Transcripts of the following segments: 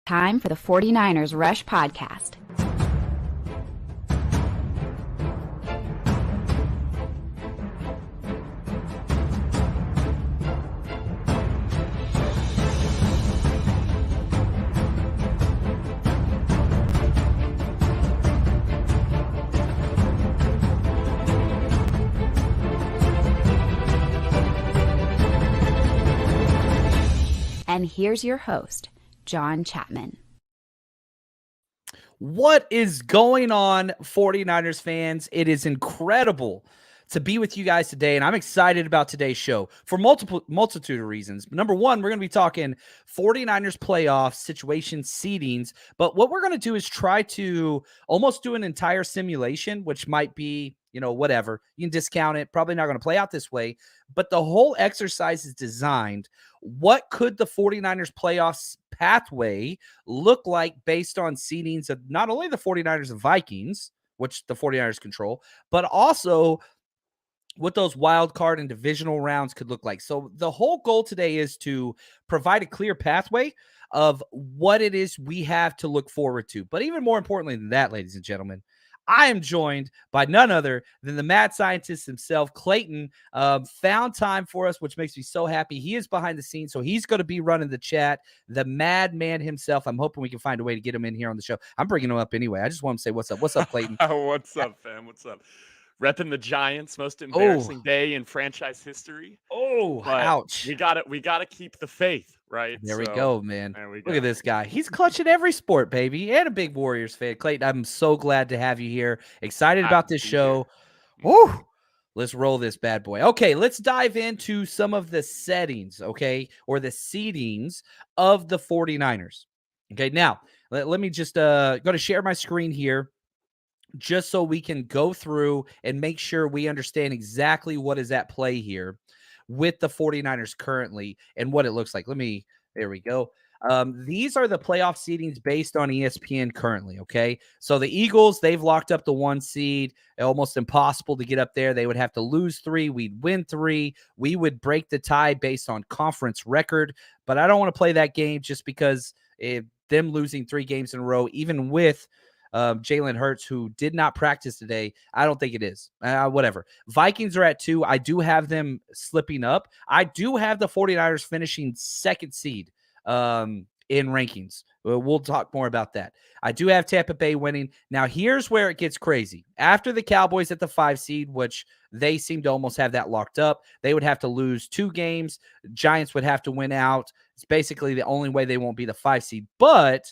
Time for the 49ers Rush Podcast. And here's your host, John Chapman. What is going on, 49ers fans? It is incredible to be with you guys today, and I'm excited about today's show for multitude of reasons. Number one, we're going to be talking 49ers playoff situation seedings, but what we're going to do is try to almost do an entire simulation, which might be, whatever. You can discount it. Probably not going to play out this way, but the whole exercise is designed. What could the 49ers playoffs pathway look like based on seedings of not only the 49ers and Vikings, which the 49ers control, but also what those wild card and divisional rounds could look like. So the whole goal today is to provide a clear pathway of what it is we have to look forward to. But even more importantly than that, ladies and gentlemen, I am joined by none other than the mad scientist himself, Clayton. Found time for us, which makes me so happy. He is behind the scenes, so he's going to be running the chat. The madman himself. I'm hoping we can find a way to get him in here on the show. I'm bringing him up anyway. I just want to say what's up. What's up, Clayton? What's up, fam? What's up? Repping the Giants, most embarrassing day in franchise history. Ouch. We gotta keep the faith, right? There we go, man. There we go. Look at this guy. He's clutching every sport, baby, and a big Warriors fan. Clayton, I'm so glad to have you here. Excited about this show. Woo! Let's roll this bad boy. Okay, let's dive into some of the settings, okay, or the seedings of the 49ers. Okay, now, let me just go to share my screen here, just so we can go through and make sure we understand exactly what is at play here with the 49ers currently and what it looks like. There we go. These are the playoff seedings based on ESPN currently, okay? So the Eagles, they've locked up the 1 seed. Almost impossible to get up there. They would have to lose 3. We'd win 3. We would break the tie based on conference record, but I don't want to play that game just because them losing 3 games in a row, even with Jalen Hurts, who did not practice today, I don't think it is. Whatever. Vikings are at 2. I do have them slipping up. I do have the 49ers finishing 2nd seed in rankings. We'll talk more about that. I do have Tampa Bay winning. Now, here's where it gets crazy. After the Cowboys at the 5 seed, which they seem to almost have that locked up, they would have to lose 2 games. Giants would have to win out. It's basically the only way they won't be the 5 seed. But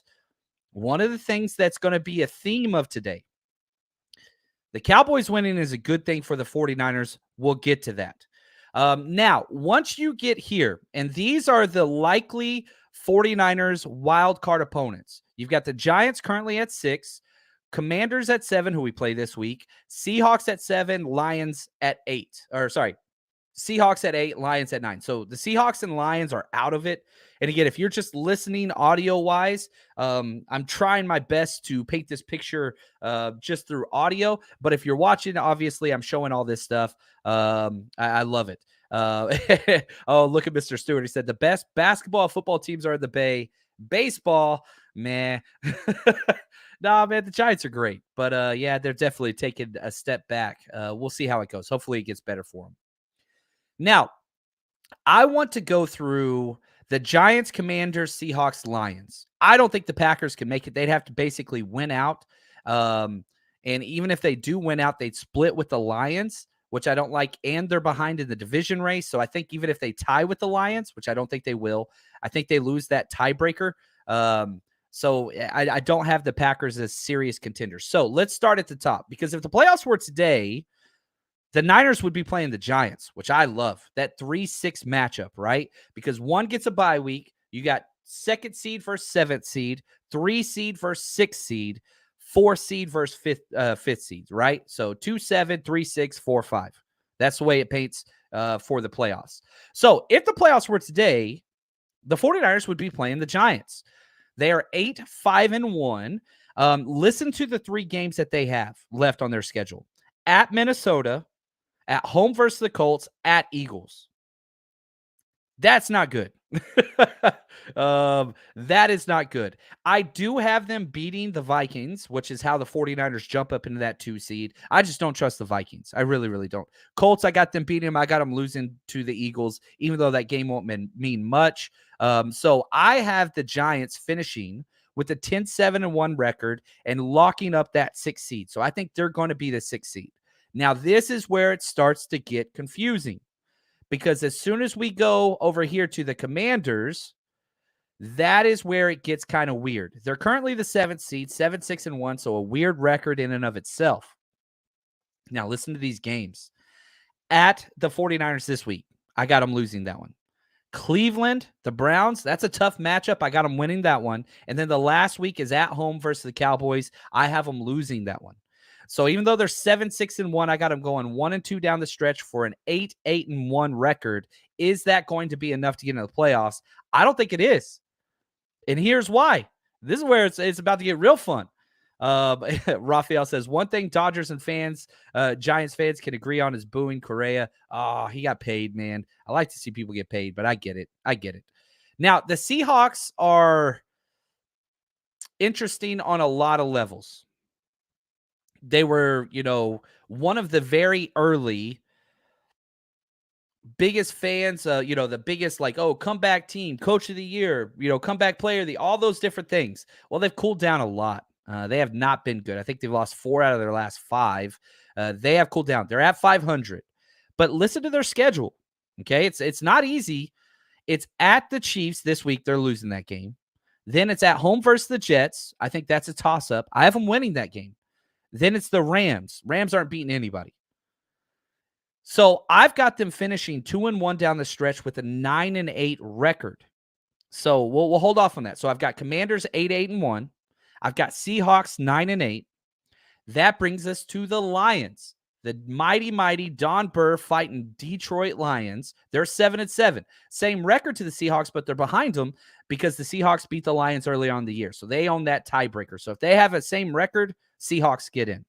one of the things that's going to be a theme of today, the Cowboys winning is a good thing for the 49ers. We'll get to that. Now, once you get here, and these are the likely 49ers wild card opponents. You've got the Giants currently at 6, Commanders at 7, who we play this week, Seahawks at 7, Lions at 8. Seahawks at 8, Lions at 9. So the Seahawks and Lions are out of it. And again, if you're just listening audio-wise, I'm trying my best to paint this picture just through audio. But if you're watching, obviously, I'm showing all this stuff. I love it. Oh, look at Mr. Stewart. He said the best basketball football teams are in the Bay. Baseball, man. Nah, man, the Giants are great. But, yeah, they're definitely taking a step back. We'll see how it goes. Hopefully it gets better for them. Now, I want to go through the Giants, Commanders, Seahawks, Lions. I don't think the Packers can make it. They'd have to basically win out. And even if they do win out, they'd split with the Lions, which I don't like. And they're behind in the division race. So I think even if they tie with the Lions, which I don't think they will, I think they lose that tiebreaker. So I don't have the Packers as serious contenders. So let's start at the top, because if the playoffs were today, the Niners would be playing the Giants, which I love. That 3-6 matchup, right? Because one gets a bye week. You got 2nd seed versus 7th seed, 3 seed versus 6th seed, 4 seed versus 5th seed, right? So 2-7, 3-6, 4-5. That's the way it paints for the playoffs. So if the playoffs were today, the 49ers would be playing the Giants. They are 8-5-1. Listen to the 3 games that they have left on their schedule. At Minnesota, at home versus the Colts, at Eagles. That's not good. That is not good. I do have them beating the Vikings, which is how the 49ers jump up into that 2 seed. I just don't trust the Vikings. I really, really don't. Colts, I got them beating them. I got them losing to the Eagles, even though that game won't mean much. So I have the Giants finishing with a 10-7-1 record and locking up that 6th seed. So I think they're going to be the 6th seed. Now, this is where it starts to get confusing, because as soon as we go over here to the Commanders, that is where it gets kind of weird. They're currently the 7th seed, 7-6-1, so a weird record in and of itself. Now, listen to these games. At the 49ers this week, I got them losing that one. Cleveland, the Browns, that's a tough matchup. I got them winning that one. And then the last week is at home versus the Cowboys. I have them losing that one. So even though they're 7-6-1, I got them going 1-2 down the stretch for an 8-8-1 record. Is that going to be enough to get into the playoffs? I don't think it is. And here's why. This is where it's about to get real fun. Raphael says, one thing Dodgers and Giants fans can agree on is booing Correa. Oh, he got paid, man. I like to see people get paid, but I get it. Now, the Seahawks are interesting on a lot of levels. They were, one of the very early biggest fans, the biggest comeback team, coach of the year, comeback player, all those different things. Well, they've cooled down a lot. They have not been good. I think they've lost 4 out of their last 5. They have cooled down. They're at 500. But listen to their schedule. Okay, it's not easy. It's at the Chiefs this week. They're losing that game. Then it's at home versus the Jets. I think that's a toss-up. I have them winning that game. Then it's the Rams. Rams aren't beating anybody. So I've got them finishing 2-1 down the stretch with a 9-8 record. So we'll hold off on that. So I've got Commanders 8-8-1. I've got Seahawks 9-8. That brings us to the Lions. The mighty Don Burr fighting Detroit Lions. They're 7-7. Same record to the Seahawks, but they're behind them because the Seahawks beat the Lions early on in the year. So they own that tiebreaker. So if they have a same record, Seahawks get in.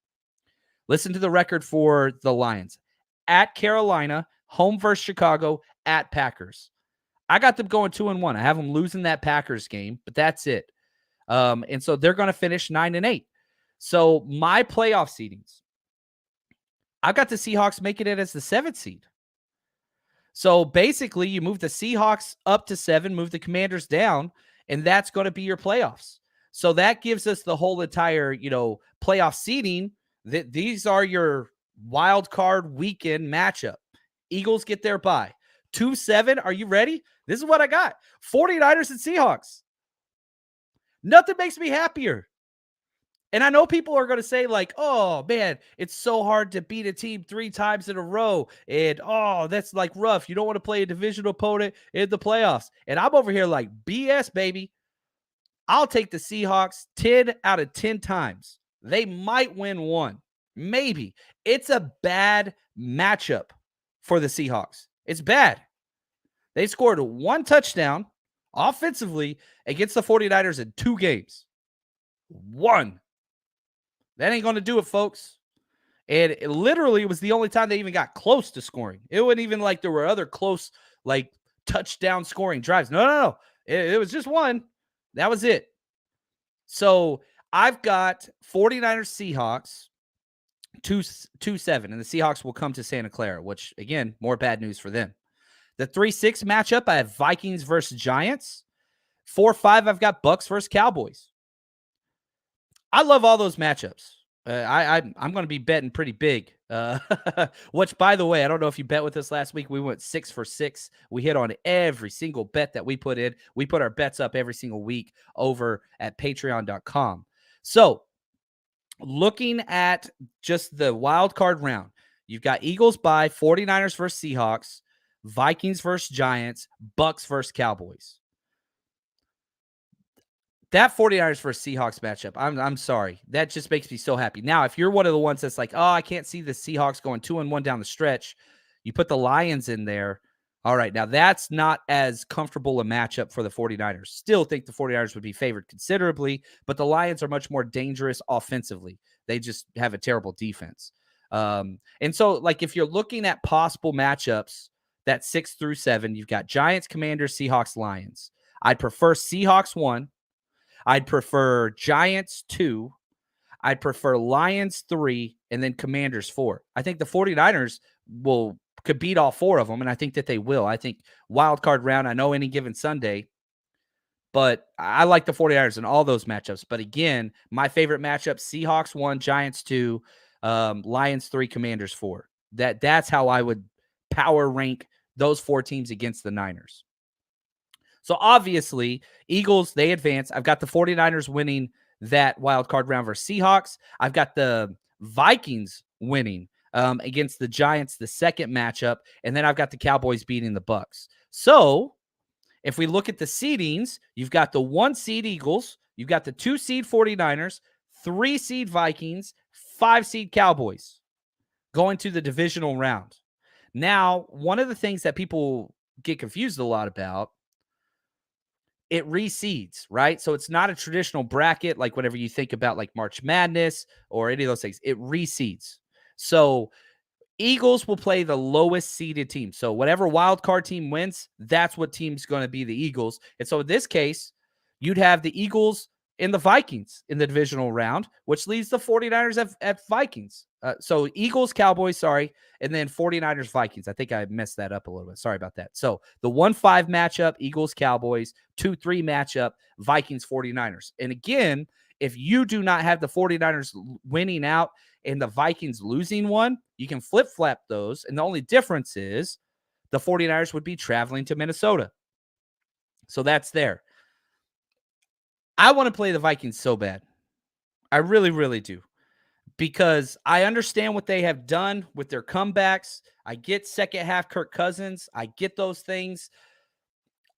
Listen to the record for the Lions. At Carolina, home versus Chicago, at Packers. I got them going 2-1. I have them losing that Packers game, but that's it. And so they're going to finish 9-8. So my playoff seedings, I've got the Seahawks making it as the 7th seed. So basically, you move the Seahawks up to 7, move the Commanders down, and that's going to be your playoffs. So that gives us the whole entire, playoff seeding. These are your wild card weekend matchup. Eagles get their bye. 2-7. Are you ready? This is what I got. 49ers and Seahawks. Nothing makes me happier. And I know people are going to say oh man, it's so hard to beat a team 3 times in a row. And that's rough. You don't want to play a divisional opponent in the playoffs. And I'm over here like BS, baby. I'll take the Seahawks 10 out of 10 times. They might win 1. Maybe. It's a bad matchup for the Seahawks. It's bad. They scored 1 touchdown offensively against the 49ers in 2 games. 1. That ain't going to do it, folks. And it literally was the only time they even got close to scoring. It wasn't even like there were other close, touchdown scoring drives. No. It was just 1. That was it. So I've got 49ers Seahawks 2-7, and the Seahawks will come to Santa Clara, which, again, more bad news for them. The 3-6 matchup, I have Vikings versus Giants. 4-5, I've got Bucks versus Cowboys. I love all those matchups. I'm going to be betting pretty big. Which, by the way, I don't know if you bet with us last week. We went 6 for 6. We hit on every single bet that we put in. We put our bets up every single week over at patreon.com. So, looking at just the wild card round, you've got Eagles bye, 49ers versus Seahawks, Vikings versus Giants, Bucks versus Cowboys. That 49ers versus Seahawks matchup, I'm sorry. That just makes me so happy. Now, if you're one of the ones that's I can't see the Seahawks going 2-1 down the stretch, you put the Lions in there. All right, now that's not as comfortable a matchup for the 49ers. Still think the 49ers would be favored considerably, but the Lions are much more dangerous offensively. They just have a terrible defense. And so, if you're looking at possible matchups that 6 through 7, you've got Giants, Commanders, Seahawks, Lions. I'd prefer Seahawks 1. I'd prefer Giants 2. I'd prefer Lions 3, and then Commanders 4. I think the 49ers could beat all 4 of them, and I think that they will. I think wild card round, I know any given Sunday, but I like the 49ers in all those matchups. But again, my favorite matchup, Seahawks 1, Giants 2, Lions 3, Commanders 4. That's how I would power rank those 4 teams against the Niners. So obviously, Eagles, they advance. I've got the 49ers winning that wild card round versus Seahawks. I've got the Vikings winning against the Giants, the second matchup. And then I've got the Cowboys beating the Bucks. So if we look at the seedings, you've got the 1 seed Eagles, you've got the 2 seed 49ers, 3 seed Vikings, 5 seed Cowboys going to the divisional round. Now, one of the things that people get confused a lot about, it reseeds, right? So it's not a traditional bracket like whenever you think about like March Madness or any of those things. It reseeds. So Eagles will play the lowest seeded team. So whatever wild card team wins, that's what team's going to be the Eagles. And so in this case, you'd have the Eagles and the Vikings in the divisional round, which leaves the 49ers at Vikings. So Eagles, Cowboys, and then 49ers, Vikings. I think I messed that up a little bit. Sorry about that. So the 1-5 matchup, Eagles, Cowboys, 2-3 matchup, Vikings, 49ers. And again, if you do not have the 49ers winning out and the Vikings losing one, you can flip-flap those. And the only difference is the 49ers would be traveling to Minnesota. So that's there. I want to play the Vikings so bad. I really, really do. Because I understand what they have done with their comebacks. I get second half Kirk Cousins. I get those things.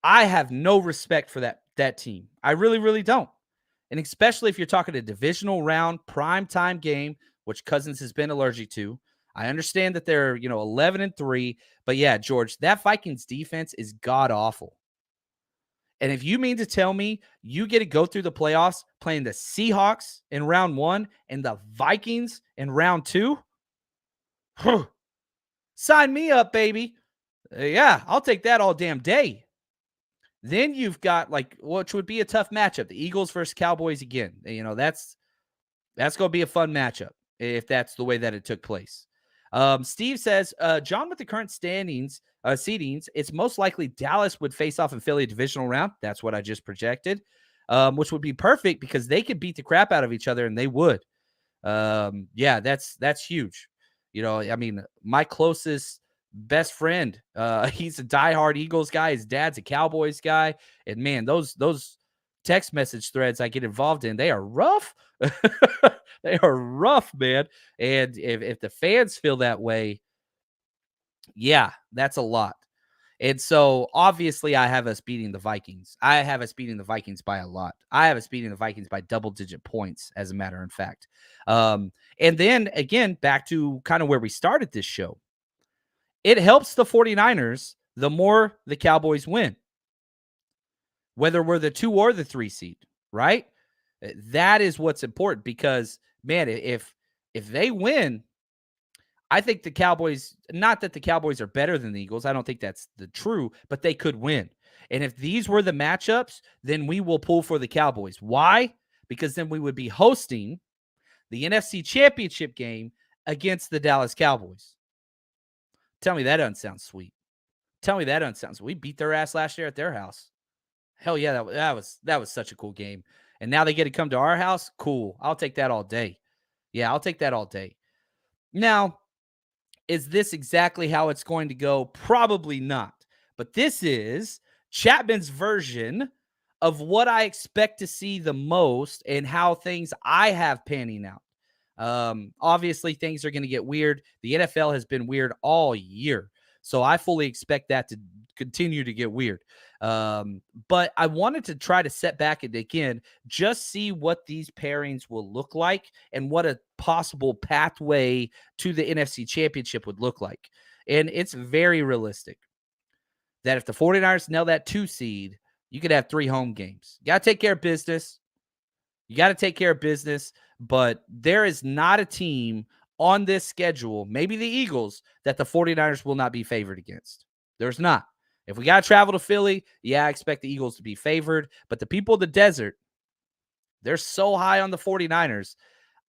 I have no respect for that team. I really, really don't. And especially if you're talking a divisional round, primetime game, which Cousins has been allergic to. I understand that they're, 11-3. But yeah, George, that Vikings defense is god-awful. And if you mean to tell me you get to go through the playoffs playing the Seahawks in round 1 and the Vikings in round 2, sign me up, baby. Yeah, I'll take that all damn day. Then you've got which would be a tough matchup, the Eagles versus Cowboys again. That's going to be a fun matchup if that's the way that it took place. Steve says, John, with the current seedings, it's most likely Dallas would face off in Philly divisional round. That's what I just projected, which would be perfect because they could beat the crap out of each other, and they would. Yeah, that's huge. My closest best friend, he's a diehard Eagles guy. His dad's a Cowboys guy, and man, those text message threads I get involved in, they are rough. They are rough, man. And if the fans feel that way, yeah, that's a lot. And so obviously I have us beating the Vikings. I have us beating the Vikings by a lot. I have us beating the Vikings by double-digit points, as a matter of fact. And then again, back to kind of where we started this show. It helps the 49ers the more the Cowboys win, whether we're the 2 or the 3 seed, right? That is what's important because, man, if they win, I think the Cowboys, not that the Cowboys are better than the Eagles. I don't think that's the true, but they could win. And if these were the matchups, then we will pull for the Cowboys. Why? Because then we would be hosting the NFC Championship game against the Dallas Cowboys. Tell me that doesn't sound sweet. Tell me that doesn't sound sweet. We beat their ass last year at their house. Hell yeah, that was such a cool game. And now they get to come to our house? Cool. I'll take that all day. Yeah, I'll take that all day. Now, is this exactly how it's going to go? Probably not. But this is Chapman's version of what I expect to see the most and how things I have panning out. Obviously, things are going to get weird. The NFL has been weird all year. So I fully expect that to continue to get weird. But I wanted to try to set back and again, just see what these pairings will look like and what a possible pathway to the NFC Championship would look like. And it's very realistic that if the 49ers nail that 2 seed, you could have 3 home games. You got to take care of business. But there is not a team on this schedule, maybe the Eagles, that the 49ers will not be favored against. There's not. If we got to travel to Philly, yeah, I expect the Eagles to be favored. But the people of the desert, they're so high on the 49ers.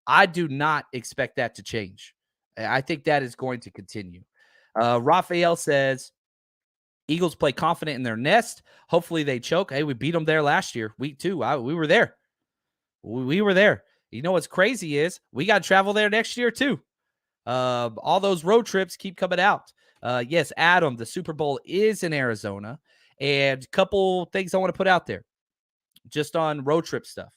I do not expect that to change. I think that is going to continue. Raphael says, Eagles play confident in their nest. Hopefully they choke. Hey, we beat them there last year, week 2. We were there. We were there. You know what's crazy is we got to travel there next year too. All those road trips keep coming out. Yes, Adam, the Super Bowl is in Arizona. And a couple things I want to put out there just on road trip stuff.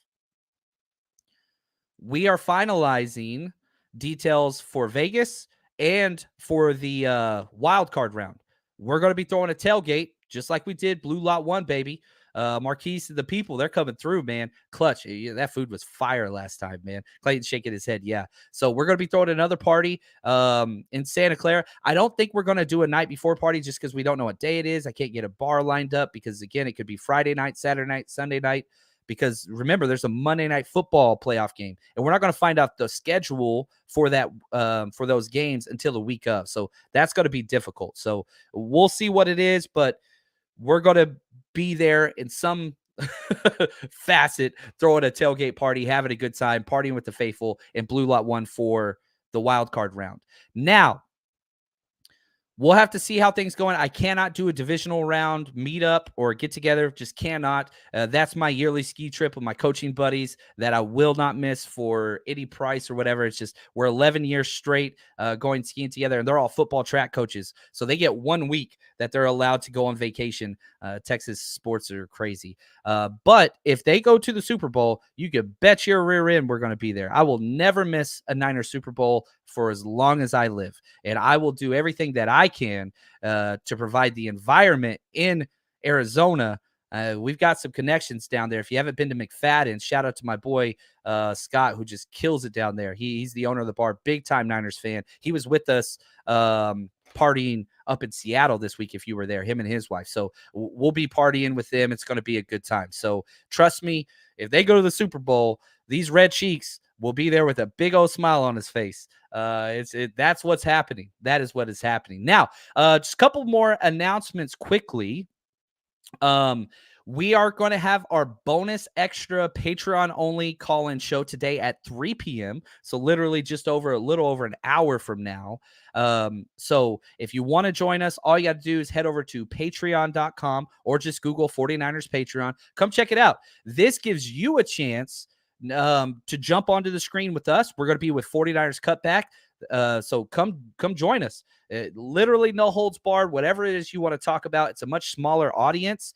We are finalizing details for Vegas and for the wild card round. We're going to be throwing a tailgate just like we did Blue Lot 1, baby. Marquise to the people, they're coming through, man. Clutch. That food was fire last time, man. Clayton shaking his head. Yeah. So we're going to be throwing another party in Santa Clara. I don't think we're going to do a night before party just because we don't know what day it is. I can't get a bar lined up because, again, it could be Friday night, Saturday night, Sunday night. Because remember, there's a Monday Night Football playoff game, and we're not going to find out the schedule for that for those games until the week of. So that's going to be difficult. So we'll see what it is, but we're going to be there in some facet, throwing a tailgate party, having a good time, partying with the faithful, and Blue Lot 1 for the wild card round. Now, we'll have to see how things going. I cannot do a divisional round meetup or get together. Just cannot. That's my yearly ski trip with my coaching buddies that I will not miss for any price or whatever. It's just we're 11 years straight going skiing together, and they're all football track coaches. So they get 1 week that they're allowed to go on vacation. Texas sports are crazy. But if they go to the Super Bowl, you can bet your rear end we're going to be there. I will never miss a Niners Super Bowl for as long as I live. And I will do everything that I can to provide the environment in Arizona. We've got some connections down there. If you haven't been to McFadden, shout out to my boy Scott, who just kills it down there. He's the owner of the bar, big time Niners fan. He was with us partying up in Seattle this week if you were there, him and his wife. So we'll be partying with them. It's going to be a good time. So trust me, if they go to the Super Bowl, these red cheeks will be there with a big old smile on his face. That's what's happening. That is what is happening. Now, just a couple more announcements quickly. We are going to have our bonus extra Patreon only call-in show today at 3 p.m. So literally just a little over an hour from now. So if you want to join us, all you got to do is head over to patreon.com or just Google 49ers Patreon. Come check it out. This gives you a chance to jump onto the screen with us. We're going to be with 49ers Cutback. So come join us. Literally no holds barred, whatever it is you want to talk about. It's a much smaller audience.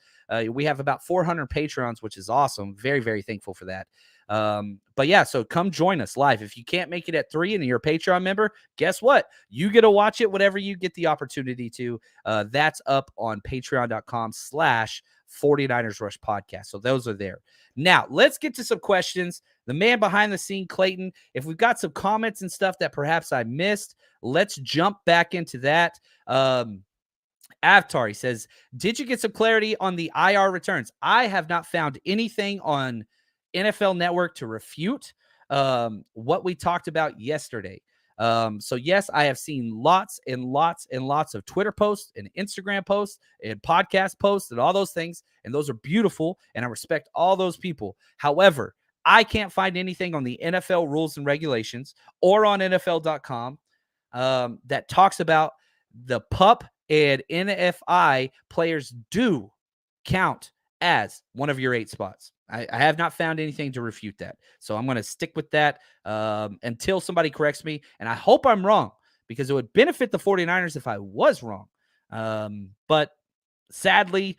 We have about 400 patrons, which is awesome. Very, very thankful for that. But yeah, so come join us live. If you can't make it at 3 and you're a Patreon member, guess what? You get to watch it whenever you get the opportunity to. That's up on patreon.com/49ers Rush Podcast. So those are there. Now, let's get to some questions. The man behind the scene, Clayton, if we've got some comments and stuff that perhaps I missed, let's jump back into that. Avatar, he says, did you get some clarity on the IR returns? I have not found anything on NFL Network to refute what we talked about yesterday. So yes, I have seen lots and lots and lots of Twitter posts and Instagram posts and podcast posts and all those things. And those are beautiful. And I respect all those people. However, I can't find anything on the NFL rules and regulations or on NFL.com that talks about the PUP and NFI players do count as one of your 8 spots. I have not found anything to refute that. So I'm going to stick with that until somebody corrects me. And I hope I'm wrong because it would benefit the 49ers if I was wrong. But sadly,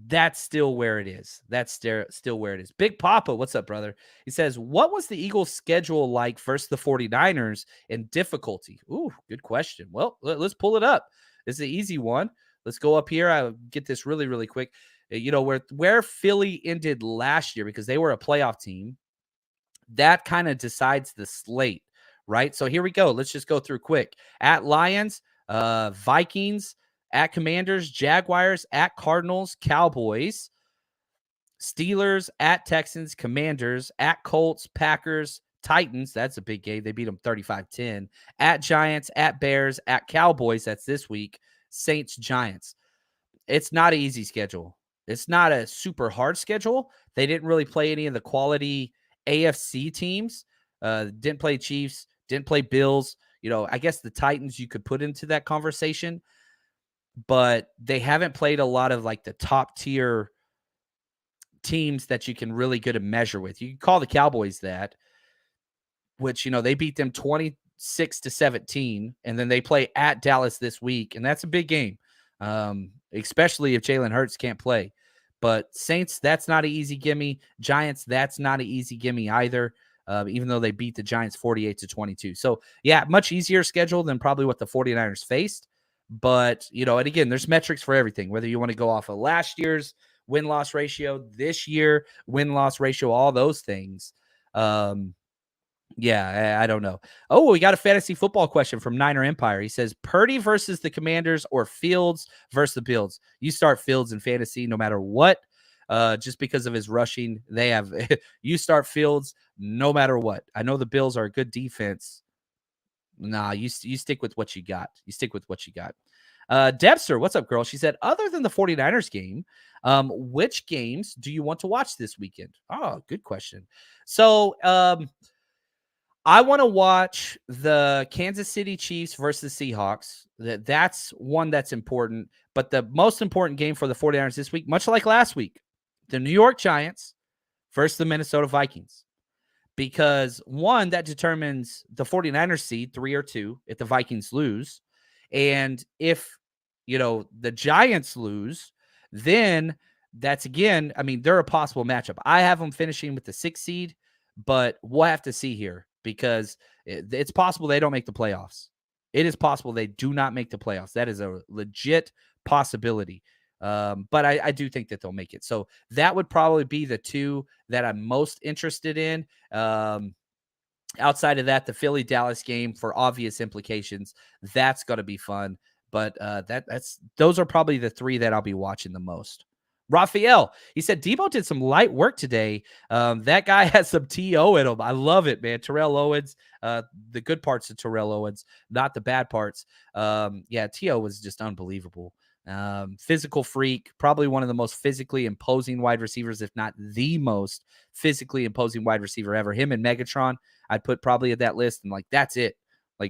that's still where it is. That's still where it is. Big Papa, what's up, brother? He says, what was the Eagles' schedule like versus the 49ers in difficulty? Ooh, good question. Well, let's pull it up. This is an easy one. Let's go up here. I'll get this really, really quick. You know, where Philly ended last year, because they were a playoff team, that kind of decides the slate, right? So here we go. Let's just go through quick. At Lions, Vikings, at Commanders, Jaguars, at Cardinals, Cowboys, Steelers, at Texans, Commanders, at Colts, Packers, Titans. That's a big game. They beat them 35-10. At Giants, at Bears, at Cowboys. That's this week. Saints, Giants. It's not an easy schedule. It's not a super hard schedule. They didn't really play any of the quality AFC teams. Didn't play Chiefs, didn't play Bills. I guess the Titans you could put into that conversation, but they haven't played a lot of like the top tier teams that you can really get a measure with. You can call the Cowboys that, which, they beat them 26-17, and then they play at Dallas this week, and that's a big game, especially if Jalen Hurts can't play. But Saints, that's not an easy gimme. Giants, that's not an easy gimme either, even though they beat the Giants 48-22. So, yeah, much easier schedule than probably what the 49ers faced. But, and again, there's metrics for everything, whether you want to go off of last year's win-loss ratio, this year win-loss ratio, all those things. Yeah, I don't know. Oh, we got a fantasy football question from Niner Empire. He says, Purdy versus the Commanders or Fields versus the Bills? You start Fields in fantasy no matter what, just because of his rushing. You start Fields no matter what. I know the Bills are a good defense. Nah, you stick with what you got. You stick with what you got. Debster, what's up, girl? She said, other than the 49ers game, which games do you want to watch this weekend? Oh, good question. So, I want to watch the Kansas City Chiefs versus Seahawks. That's one that's important. But the most important game for the 49ers this week, much like last week, the New York Giants versus the Minnesota Vikings. Because, one, that determines the 49ers seed 3 or 2 if the Vikings lose. And if, the Giants lose, then that's, again, they're a possible matchup. I have them finishing with the 6th seed, but we'll have to see here because it's possible they don't make the playoffs. It is possible they do not make the playoffs. That is a legit possibility. But I do think that they'll make it. So that would probably be the two that I'm most interested in. Outside of that, the Philly-Dallas game, for obvious implications, that's going to be fun. But those are probably the three that I'll be watching the most. Raphael, he said, Debo did some light work today. That guy has some T.O. in him. I love it, man. Terrell Owens, the good parts of Terrell Owens, not the bad parts. T.O. was just unbelievable. Physical freak, probably one of the most physically imposing wide receivers, if not the most physically imposing wide receiver ever. Him and Megatron, I'd put probably at that list, and that's it.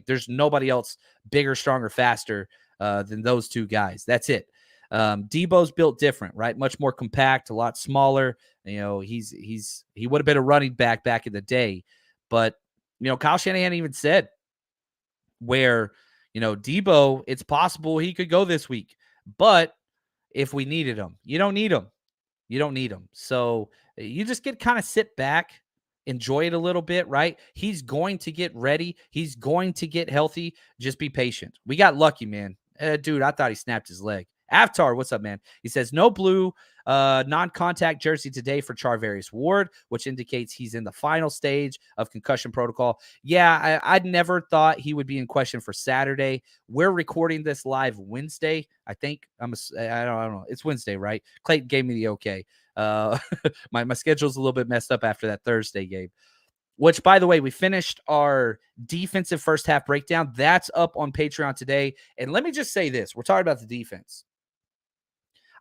There's nobody else bigger, stronger, faster than those two guys. That's it. Debo's built different, right? Much more compact, a lot smaller. He would have been a running back in the day, but Kyle Shanahan even said where Debo, it's possible he could go this week, but if we needed him, you don't need him. You don't need him. So you just get kind of sit back, enjoy it a little bit, right? He's going to get ready. He's going to get healthy. Just be patient. We got lucky, man. Dude, I thought he snapped his leg. Avatar, what's up, man? He says, no blue non-contact jersey today for Charvarius Ward, which indicates he's in the final stage of concussion protocol. Yeah, I'd never thought he would be in question for Saturday. We're recording this live Wednesday, I think. I don't know. It's Wednesday, right? Clayton gave me the okay. My schedule's a little bit messed up after that Thursday game. Which, by the way, we finished our defensive first half breakdown. That's up on Patreon today. And let me just say this. We're talking about the defense.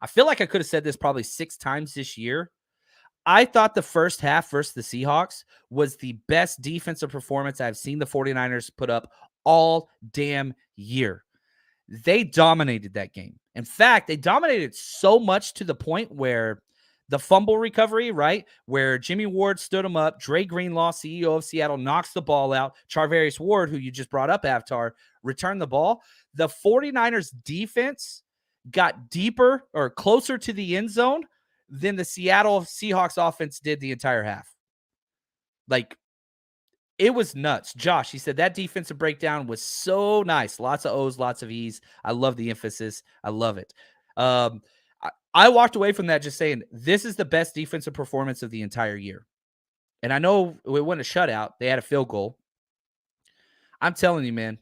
I feel like I could have said this probably 6 times this year. I thought the first half versus the Seahawks was the best defensive performance I've seen the 49ers put up all damn year. They dominated that game. In fact, they dominated so much to the point where the fumble recovery, right, where Jimmy Ward stood him up, Dre Greenlaw, CEO of Seattle, knocks the ball out, Charvarius Ward, who you just brought up, Avatar, returned the ball. The 49ers defense got deeper or closer to the end zone than the Seattle Seahawks offense did the entire half. It was nuts. Josh, he said that defensive breakdown was so nice. Lots of O's, lots of E's. I love the emphasis. I love it. I walked away from that just saying, this is the best defensive performance of the entire year. And I know it wasn't a shutout. They had a field goal. I'm telling you, man,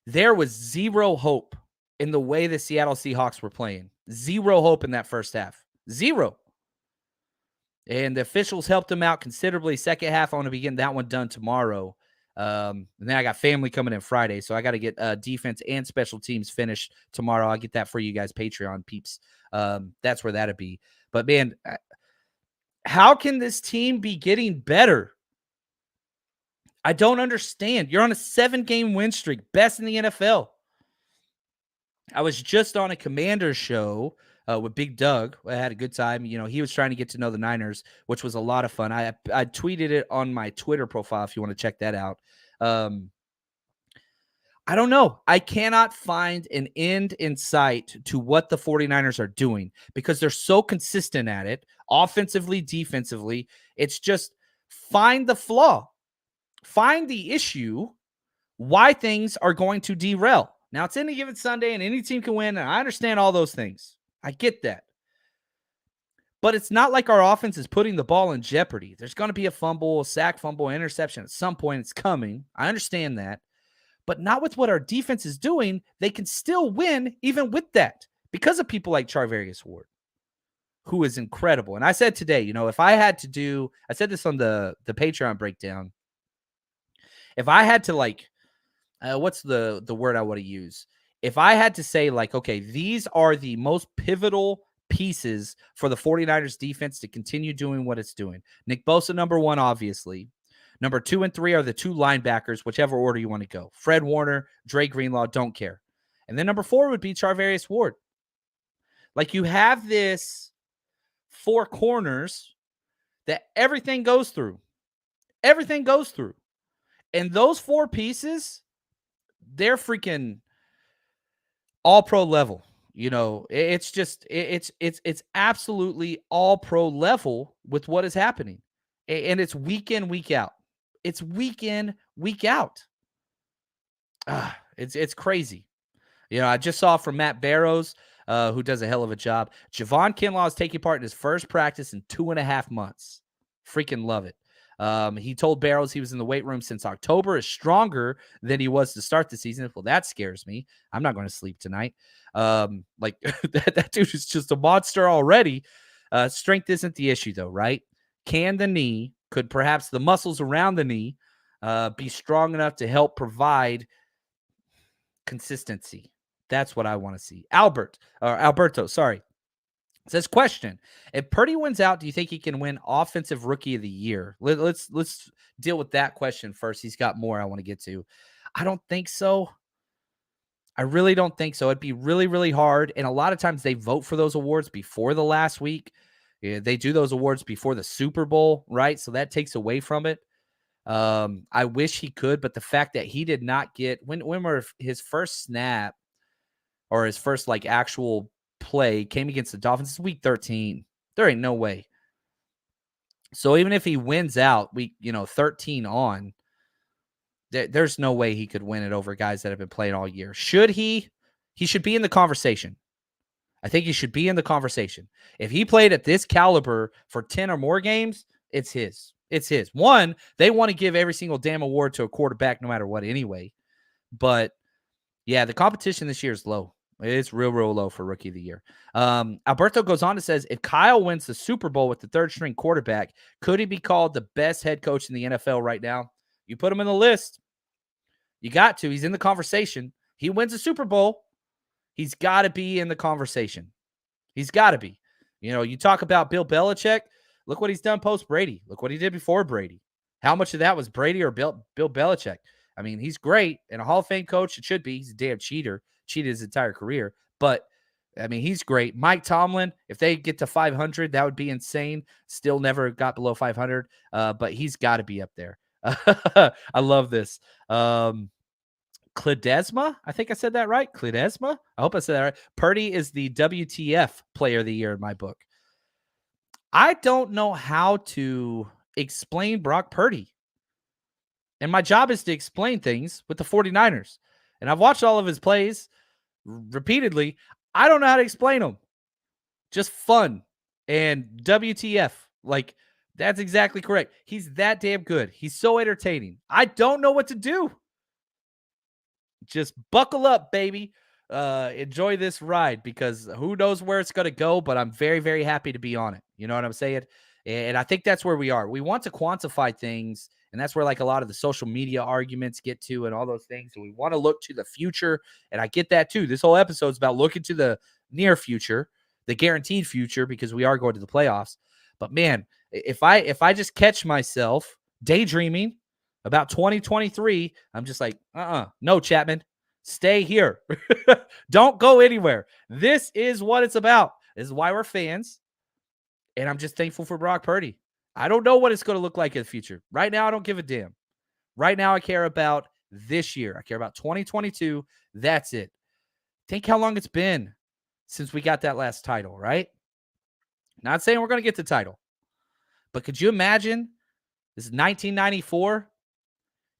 there was zero hope in the way the Seattle Seahawks were playing. Zero hope in that first half. Zero. And the officials helped them out considerably. Second half, I want to begin that one done tomorrow. And then I got family coming in Friday, so I got to get defense and special teams finished tomorrow. I'll get that for you guys, Patreon peeps. That's where that'll be. But man, how can this team be getting better? I don't understand. You're on a 7-game win streak, best in the NFL. I was just on a Commanders show with Big Doug. I had a good time. You know, he was trying to get to know the Niners, which was a lot of fun. I tweeted it on my Twitter profile if you want to check that out. I don't know. I cannot find an end in sight to what the 49ers are doing because they're so consistent at it, offensively, defensively. It's just find the flaw, find the issue, why things are going to derail. Now, it's any given Sunday, and any team can win, and I understand all those things. I get that. But it's not like our offense is putting the ball in jeopardy. There's going to be a fumble, a sack, fumble, interception. At some point, it's coming. I understand that. But not with what our defense is doing. They can still win even with that because of people like Charvarius Ward, who is incredible. And I said today, you know, if I had to do, I said this on the Patreon breakdown. If I had to what's the word I want to use? If I had to say okay, these are the most pivotal pieces for the 49ers defense to continue doing what it's doing. Nick Bosa, number 1, obviously. Number 2 and 3 are the 2 linebackers, whichever order you want to go. Fred Warner, Dre Greenlaw, don't care. And then number 4 would be Charvarius Ward. You have this 4 corners that everything goes through. Everything goes through. And those 4 pieces, they're freaking all pro level. You know, it's just, it's absolutely all pro level with what is happening. And it's week in, week out. It's week in, week out. It's crazy. You know, I just saw from Matt Barrows, who does a hell of a job. Javon Kinlaw is taking part in his first practice in 2.5 months. Freaking love it. He told Barrows he was in the weight room since October, is stronger than he was to start the season. Well, that scares me. I'm not going to sleep tonight. That dude is just a monster already. Strength isn't the issue, though, right? Can the knee, could perhaps the muscles around the knee be strong enough to help provide consistency? That's what I want to see. Alberto, says, question: if Purdy wins out, do you think he can win Offensive Rookie of the Year? Let's deal with that question first. He's got more I want to get to. I don't think so. I really don't think so. It'd be really, really hard. And a lot of times they vote for those awards before the last week. Yeah, they do those awards before the Super Bowl, right? So that takes away from it. I wish he could, but the fact that he did not get when were his first snap or his first actual play came against the Dolphins, it's week 13. There ain't no way. So even if he wins out week 13 on, there's no way he could win it over guys that have been playing all year. Should he? He should be in the conversation. I think he should be in the conversation. If he played at this caliber for 10 or more games, it's his. It's his. One, they want to give every single damn award to a quarterback no matter what anyway. But yeah, the competition this year is low. It's real, real low for Rookie of the Year. Alberto goes on to says, if Kyle wins the Super Bowl with the 3rd-string quarterback, could he be called the best head coach in the NFL right now? You put him in the list. You got to. He's in the conversation. He wins a Super Bowl. He's got to be in the conversation. He's got to be. You know, you talk about Bill Belichick. Look what he's done post-Brady. Look what he did before Brady. How much of that was Brady or Bill Belichick? I mean, he's great and a Hall of Fame coach. It should be. He's a damn cheater. Cheated his entire career. But, I mean, he's great. Mike Tomlin, if they get to 500, that would be insane. Still never got below 500. But he's got to be up there. I love this. Cledesma, I think I said that right. Cledesma? I hope I said that right. Purdy is the WTF player of the year in my book. I don't know how to explain Brock Purdy. And my job is to explain things with the 49ers. And I've watched all of his plays repeatedly. I don't know how to explain them. Just fun. And WTF. That's exactly correct. He's that damn good. He's so entertaining. I don't know what to do. Just buckle up, baby. Enjoy this ride because who knows where it's going to go, but I'm very, very happy to be on it. You know what I'm saying? And I think that's where we are. We want to quantify things And that's where like a lot of the social media arguments get to and all those things. So we want to look to the future. And I get that too. This whole episode is about looking to the near future, the guaranteed future, because we are going to the playoffs. But man, if I just catch myself daydreaming about 2023, I'm just like, no, Chapman, stay here. Don't go anywhere. This is what it's about. This is why we're fans. And I'm just thankful for Brock Purdy. I don't know what it's going to look like in the future. Right now, I don't give a damn. Right now, I care about this year. I care about 2022. That's it. Think how long it's been since we got that last title, right? Not saying we're going to get the title. But could you imagine this is 1994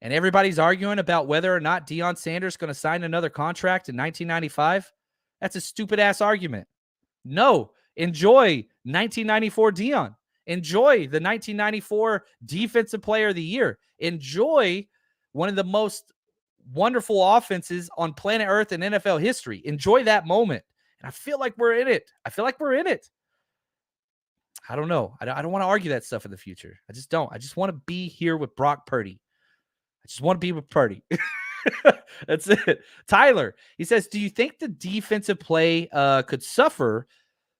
and everybody's arguing about whether or not Deion Sanders is going to sign another contract in 1995? That's a stupid-ass argument. No, enjoy 1994 Deion. Enjoy the 1994 Defensive Player of the Year. Enjoy one of the most wonderful offenses on planet Earth in NFL history. Enjoy that moment. And I feel like we're in it. I don't know. I don't want to argue that stuff in the future. I just don't. I just want to be here with Brock Purdy. I just want to be with Purdy. That's it. Tyler, he says, do you think the defensive play could suffer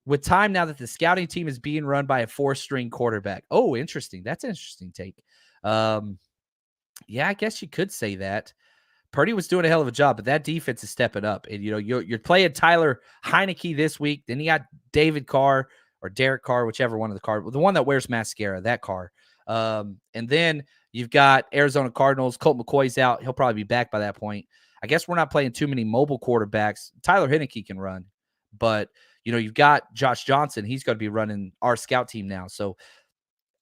with time now that the scouting team is being run by a 4-string quarterback? Oh, interesting. That's an interesting take. Yeah, I guess you could say that. Purdy was doing a hell of a job, but that defense is stepping up. And, you're playing Tyler Heineke this week. Then you got David Carr or Derek Carr, whichever one of the Carr, the one that wears mascara, that Carr. And then you've got Arizona Cardinals. Colt McCoy's out. He'll probably be back by that point. I guess we're not playing too many mobile quarterbacks. Tyler Heineke can run, but you've got Josh Johnson. He's going to be running our scout team now. So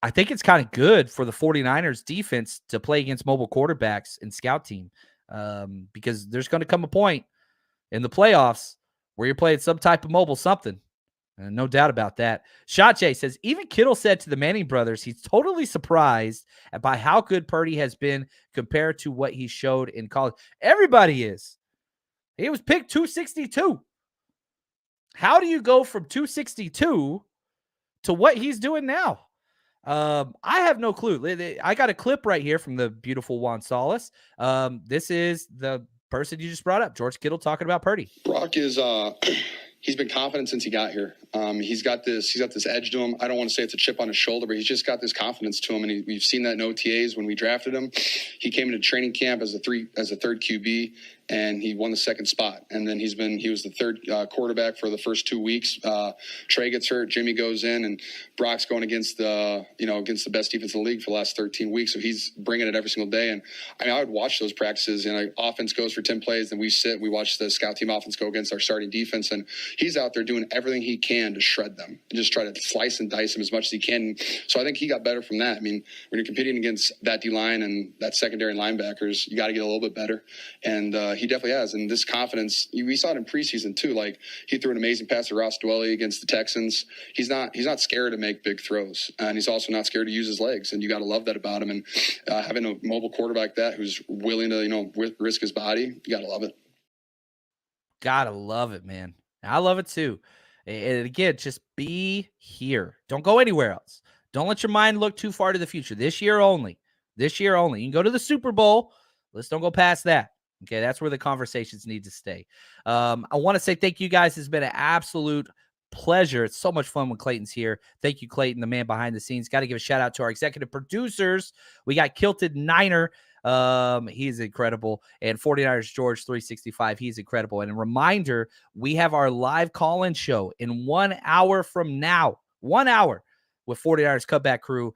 I think it's kind of good for the 49ers defense to play against mobile quarterbacks and scout team, because there's going to come a point in the playoffs where you're playing some type of mobile something. No doubt about that. Shot J says, even Kittle said to the Manning brothers, he's totally surprised by how good Purdy has been compared to what he showed in college. Everybody is. He was picked 262. How do you go from 262 to what he's doing now? I have no clue. I got a clip right here from the beautiful Juan Salas. This is the person you just brought up, George Kittle, talking about Purdy. Brock is he's been confident since he got here. He's got this edge to him. I don't want to say it's a chip on his shoulder, but he's just got this confidence to him. And we've seen that in OTAs when we drafted him. He came into training camp as a third QB, and he won the second spot. And then he was the third quarterback for the first 2 weeks. Trey gets hurt, Jimmy goes in, and Brock's going against the best defense in the league for the last 13 weeks. So he's bringing it every single day. And I would watch those practices, and offense goes for 10 plays, and we watch the scout team offense go against our starting defense, and he's out there doing everything he can to shred them and just try to slice and dice them as much as he can. So I think he got better from that. I mean, when you're competing against that D-line and that secondary linebackers, you got to get a little bit better. And he definitely has. And this confidence, we saw it in preseason too. Like, he threw an amazing pass to Ross Dwelly against the Texans. He's not scared to make big throws, and he's also not scared to use his legs. And you got to love that about him. And having a mobile quarterback who's willing to risk his body, you got to love it. Gotta love it, man. I love it too. And again, just be here. Don't go anywhere else. Don't let your mind look too far to the future. This year only. This year only. You can go to the Super Bowl. Let's don't go past that. Okay, that's where the conversations need to stay. I want to say thank you guys. It's been an absolute pleasure. It's so much fun when Clayton's here. Thank you, Clayton, the man behind the scenes. Got to give a shout out to our executive producers. We got Kilted Niner. He's incredible. And 49ers George 365. He's incredible. And a reminder, we have our live call-in show in 1 hour from now. 1 hour with 49ers Cutback Crew.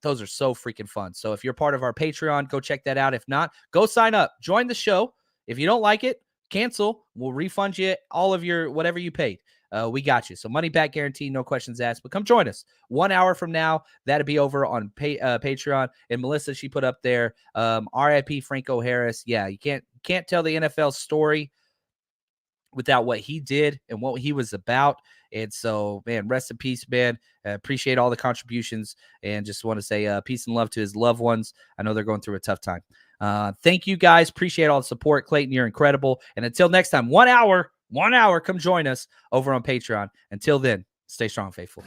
Those are so freaking fun. So if you're part of our Patreon, go check that out. If not, go sign up. Join the show. If you don't like it, cancel. We'll refund you all of your whatever you paid. We got you. So money back guarantee, no questions asked. But come join us 1 hour from now. That'll be over on Patreon. And Melissa, she put up there, RIP Franco Harris. Yeah, you can't tell the NFL story without what he did and what he was about. And so, man, rest in peace, man. Appreciate all the contributions, and just want to say peace and love to his loved ones. I know they're going through a tough time. Thank you guys. Appreciate all the support. Clayton, you're incredible. And until next time, 1 hour, come join us over on Patreon. Until then, stay strong, faithful.